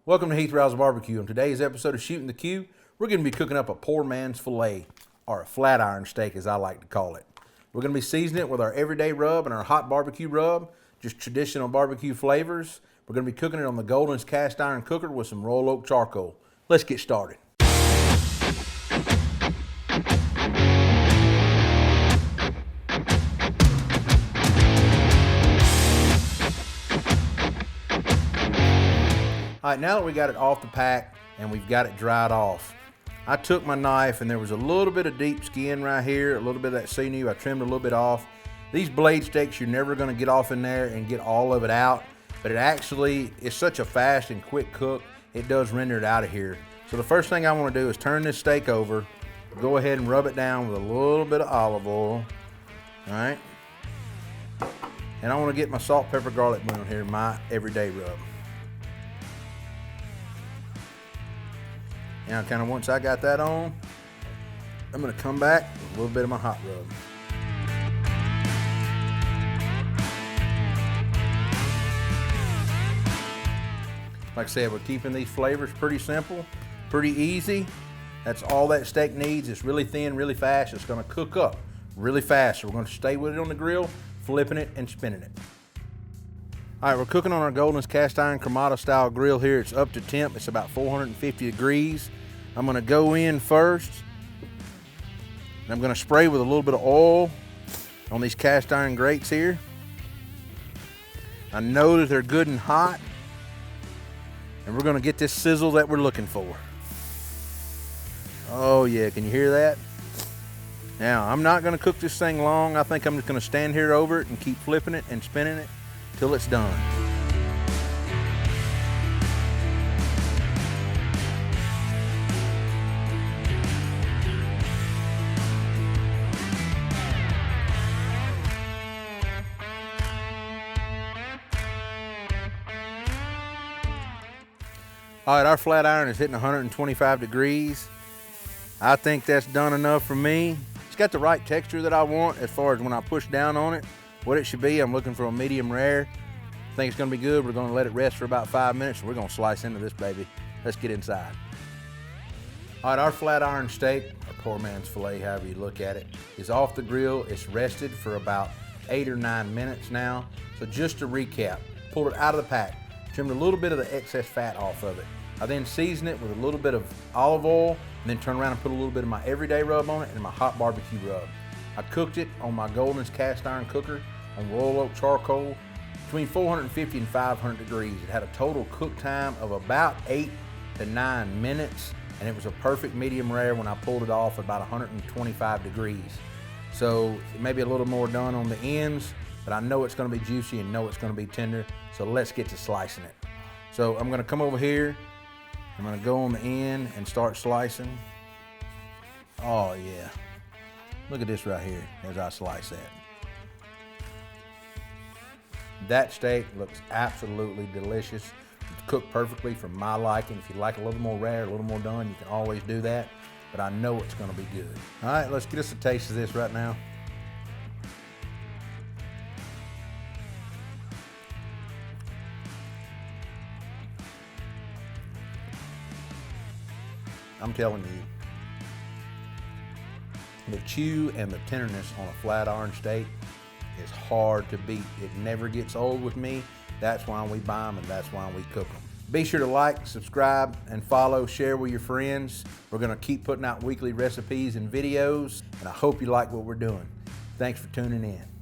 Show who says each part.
Speaker 1: Welcome to Heath Riles Barbecue. On today's episode of Shooting the Q, we're going to be cooking up a poor man's filet, or a flatiron steak as I like to call it. We're going to be seasoning it with our everyday rub and our hot barbecue rub, just traditional barbecue flavors. We're going to be cooking it on the Doneness cast iron cooker with some royal oak charcoal. Let's get started. All right, now that we got it off the pack and we've got it dried off, I took my knife and there was a little bit of deep skin right here, a little bit of that sinew. I trimmed a little bit off. These blade steaks, you're never going to get off in there and get all of it out, but it actually is such a fast and quick cook, it does render it out of here. So the first thing I want to do is turn this steak over, go ahead and rub it down with a little bit of olive oil, all right? And I want to get my salt, pepper, garlic blend here, my everyday rub. Now, kind of once I got that on, I'm going to come back with a little bit of my hot rub. Like I said, we're keeping these flavors pretty simple, pretty easy. That's all that steak needs. It's really thin, really fast. It's going to cook up really fast. So we're going to stay with it on the grill, flipping it and spinning it. All right, we're cooking on our Doneness cast iron Cremata style grill here. It's up to temp. It's about 450 degrees. I'm going to go in first. And I'm going to spray with a little bit of oil on these cast iron grates here. I know that they're good and hot. And we're going to get this sizzle that we're looking for. Oh yeah, can you hear that? Now, I'm not going to cook this thing long. I think I'm just going to stand here over it and keep flipping it and spinning it till it's done. All right, our flat iron is hitting 125 degrees. I think that's done enough for me. It's got the right texture that I want as far as when I push down on it, what it should be. I'm looking for a medium rare. I think it's gonna be good. We're gonna let it rest for about 5 minutes and we're gonna slice into this baby. Let's get inside. All right, our flat iron steak, or poor man's filet, however you look at it, is off the grill. It's rested for about 8 or 9 minutes now. So just to recap, pulled it out of the pack, trimmed a little bit of the excess fat off of it. I then seasoned it with a little bit of olive oil and then turned around and put a little bit of my everyday rub on it and my hot barbecue rub. I cooked it on my Doneness cast iron cooker on royal oak charcoal between 450 and 500 degrees. It had a total cook time of about 8 to 9 minutes, and it was a perfect medium rare when I pulled it off at about 125 degrees. So maybe a little more done on the ends, but I know it's gonna be juicy and know it's gonna be tender, so let's get to slicing it. So I'm gonna come over here, I'm gonna go on the end and start slicing. Oh yeah, look at this right here as I slice that. That steak looks absolutely delicious. It's cooked perfectly for my liking. If you like a little more rare, a little more done, you can always do that, but I know it's gonna be good. All right, let's get us a taste of this right now. I'm telling you, the chew and the tenderness on a flat iron steak is hard to beat. It never gets old with me. That's why we buy them and that's why we cook them. Be sure to like, subscribe, and follow, share with your friends. We're gonna keep putting out weekly recipes and videos, and I hope you like what we're doing. Thanks for tuning in.